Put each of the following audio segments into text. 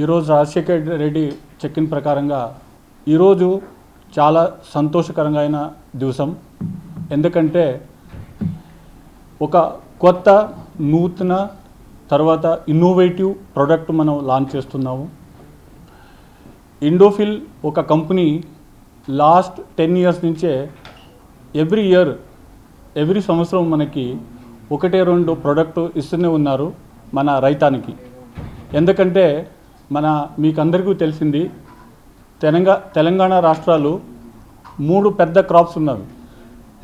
ఈరోజు రాజశేఖర్ రెడ్డి చెక్కిన ప్రకారంగా ఈరోజు చాలా సంతోషకరమైన దివసం. ఎందుకంటే ఒక కొత్త నూతన తర్వాత ఇన్నోవేటివ్ ప్రోడక్ట్ మనం లాంచ్ చేస్తున్నాము. ఇండోఫిల్ ఒక కంపెనీ లాస్ట్ 10 years నుంచే ఎవ్రీ సంవత్సరం మనకి 1-2 ప్రోడక్ట్ ఇస్తూనే ఉన్నారు మన రైతానికి. ఎందుకంటే మీకు అందరికీ తెలిసింది తెలంగాణ రాష్ట్రాలు 3 పెద్ద క్రాప్స్ ఉన్నవి.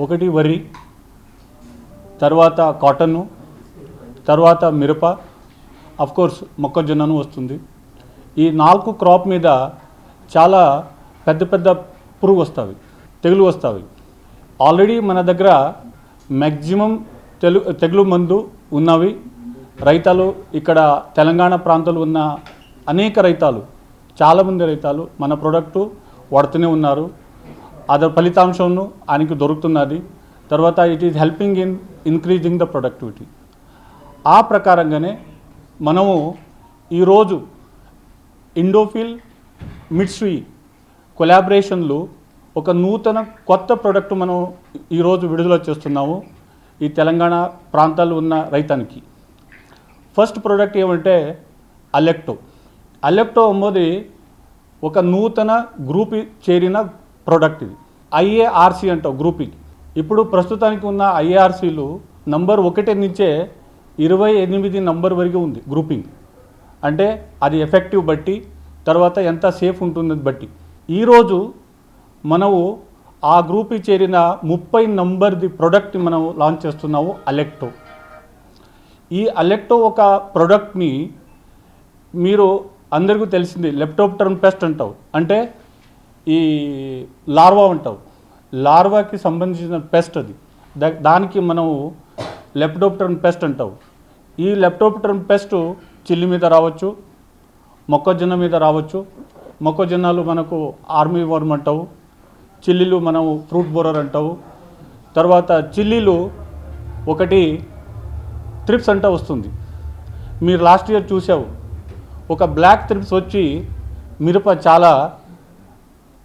ఒకటి వరి, తర్వాత కాటను, తర్వాత మిరప, అఫ్కోర్స్ మొక్కజొన్నను వస్తుంది. ఈ 4 క్రాప్ మీద చాలా పెద్ద తెగులు వస్తాయి. ఆల్రెడీ మన దగ్గర మ్యాక్సిమం తెగులు మందు ఉన్నవి. రైతాలు ఇక్కడ తెలంగాణ ప్రాంతాలు ఉన్న అనేక రైతాలు, చాలామంది రైతాలు మన ప్రోడక్టు వాడుతూనే ఉన్నారు. అదే ఫలితాంశంను ఆయనకి దొరుకుతున్నది. తర్వాత it is helping in increasing the productivity. ఆ ప్రకారంగానే మనము ఈరోజు ఇండోఫిల్ మిట్సుయి కొలాబరేషన్లు ఒక నూతన కొత్త ప్రోడక్ట్ మనం ఈరోజు విడుదల చేస్తున్నాము ఈ తెలంగాణ ప్రాంతాల్లో ఉన్న రైతానికి. ఫస్ట్ ప్రోడక్ట్ ఏమంటే అలెక్టో అన్నది ఒక నూతన గ్రూప్ చేరిన ప్రోడక్ట్. ఇది IARC అంటావు గ్రూపింగ్. ఇప్పుడు ప్రస్తుతానికి ఉన్న IARCలు నంబర్ 1 నుంచే 28 నంబర్ వరకు ఉంది గ్రూపింగ్. అంటే అది ఎఫెక్టివ్ బట్టి, తర్వాత ఎంత సేఫ్ ఉంటుందని బట్టి. ఈరోజు మనము ఆ గ్రూప్ చేరిన 30 నంబర్ది ప్రోడక్ట్ మనం లాంచ్ చేస్తున్నాము అలెక్టో. ఈ అలెక్టో ఒక ప్రోడక్ట్ని మీరు అందరికీ తెలిసింది లెప్టోప్టెరా పెస్ట్ అంటావు, అంటే ఈ లార్వా అంటావు. లార్వాకి సంబంధించిన పెస్ట్ అది. దానికి మనము లెప్టోప్టెరా పెస్ట్ అంటావు. ఈ లెప్టోప్టెరా పెస్ట్ చిల్లి మీద రావచ్చు, మొక్కజొన్న మీద రావచ్చు. మొక్కజొన్నలు మనకు ఆర్మీ వర్మ్ అంటావు, చిల్లీలు మనం ఫ్రూట్ బోరర్ అంటావు. తర్వాత చిల్లీలు ఒకటి త్రిప్స్ అంటూ వస్తుంది. మీరు లాస్ట్ ఇయర్ చూసావు, ఒక బ్లాక్ త్రిప్స్ వచ్చి మిరప చాలా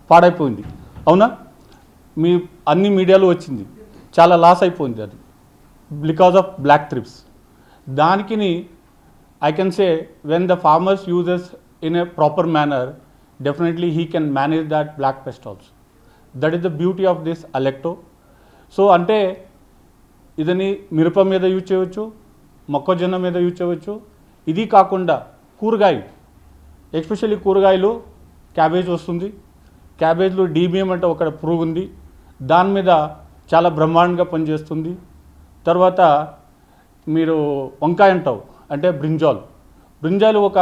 పాడైపోయింది, అవునా? మీ అన్ని మీడియాలో వచ్చింది, చాలా లాస్ అయిపోయింది అది బికాజ్ ఆఫ్ బ్లాక్ త్రిప్స్. దానికి I can say when the farmers uses in a proper manner, definitely he can manage that black pest also. That is the beauty of this Alecto. So అంటే ఇదని మిరప మీద use చేయవచ్చు, మొక్కజొన్న మీద use చేయవచ్చు. ఇది కాకుండా కూరగాయలు, ఎస్పెషల్లీ కూరగాయలు, క్యాబేజ్ వస్తుంది. క్యాబేజ్లో DBM అంటే ఒక పురుగు ఉంది, దాని మీద చాలా బ్రహ్మాండంగా పనిచేస్తుంది. తర్వాత మీరు వంకాయ అంటావు, అంటే బ్రింజాల్ ఒక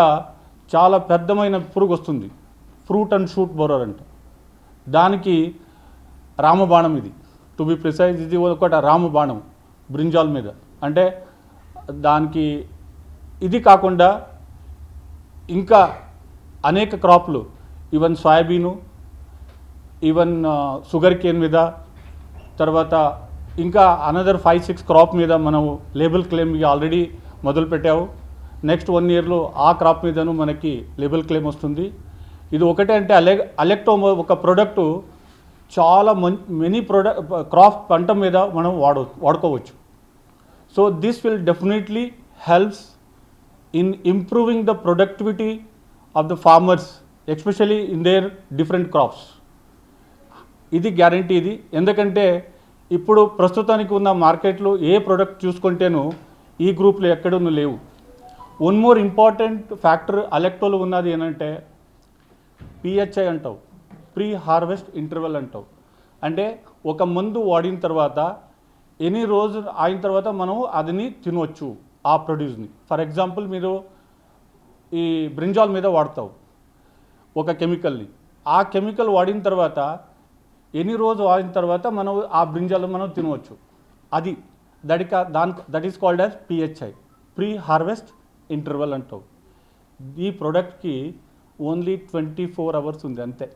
చాలా పెద్దమైన పురుగు వస్తుంది, ఫ్రూట్ అండ్ షూట్ బోరర్ అంట. దానికి రామబాణం ఇది, టు బి ప్రిసైజ్ ఇది ఒకటి రామబాణం బ్రింజాల్ మీద. అంటే దానికి ఇది కాకుండా ఇంకా అనేక క్రాప్లు, even soybean, even sugar cane మీద, తర్వాత ఇంకా అనదర్ 5-6 క్రాప్ మీద మనం లేబుల్ క్లెయిమ్ ఆల్రెడీ మొదలుపెట్టాము. నెక్స్ట్ 1 ఇయర్లో ఆ క్రాప్ మీదను మనకి లేబుల్ క్లెయిమ్ వస్తుంది. ఇది ఒకటే అంటే అలెక్టో ఒక ప్రోడక్టు చాలా మెనీ క్రాప్ పంట మీద మనం వాడుకోవచ్చు. So this will definitely helps in improving the productivity of the farmers, especially in there different crops. ఇది గ్యారంటీ ఇది. ఎందుకంటే ఇప్పుడు ప్రస్తుతానికి ఉన్న మార్కెట్లో ఏ ప్రోడక్ట్ చూసుకుంటేనూ ఈ గ్రూప్లో ఎక్కడూ లేవు. వన్ మోర్ ఇంపార్టెంట్ ఫ్యాక్టర్ అలెక్టోలో ఉన్నది ఏంటంటే పిహెచ్ఐ అంటావు, ప్రీ హార్వెస్ట్ ఇంటర్వెల్ అంటావు. అంటే ఒక మందు వాడిన తర్వాత ఎన్ని రోజులు అయిన తర్వాత మనం అదిని తినవచ్చు ఆ ప్రొడ్యూస్ని. ఫర్ ఎగ్జాంపుల్ మీరు ఈ బ్రింజాల్ మీద వాడతావు ఒక కెమికల్ని, ఆ కెమికల్ వాడిన తర్వాత ఎన్ని రోజు వాడిన తర్వాత మనం ఆ బ్రింజాల్ మనం తినవచ్చు. అది that is called as PHI, pre harvest interval అంటావు. ఈ ప్రోడక్ట్కి ఓన్లీ 24 అవర్స్ ఉంది అంతే.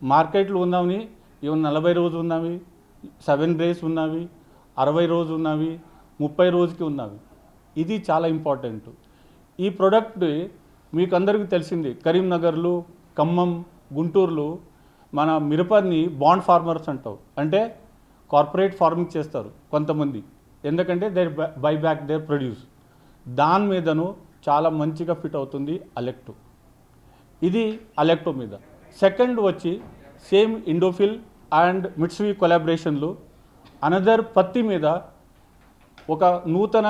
మార్కెట్లో ఉన్నవి ఇవన్నీ 40 రోజులు ఉన్నవి, 7 డేస్ ఉన్నవి, 60 రోజు ఉన్నవి, 30 రోజుకి ఉన్నవి. ఇది చాలా ఇంపార్టెంట్. ఈ ప్రోడక్ట్ మీకు అందరికీ తెలిసింది, కరీంనగర్లో, ఖమ్మం, గుంటూరులో మన మిరపని బాండ్ ఫార్మర్స్ అంటావు. అంటే కార్పొరేట్ ఫార్మింగ్ చేస్తారు కొంతమంది, ఎందుకంటే there buy back their produce. దాని మీదను చాలా మంచిగా ఫిట్ అవుతుంది అలెక్టో. ఇది అలెక్టో మీద. సెకండ్ వచ్చి సేమ్ ఇండోఫిల్ అండ్ మిట్సువి కొలాబరేషన్లు అనదర్ పత్తి మీద ఒక నూతన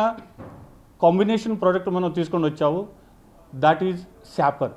కాంబినేషన్ ప్రోడక్ట్ మనం తీసుకొని వచ్చాము, దట్ ఈజ్ శాపర్.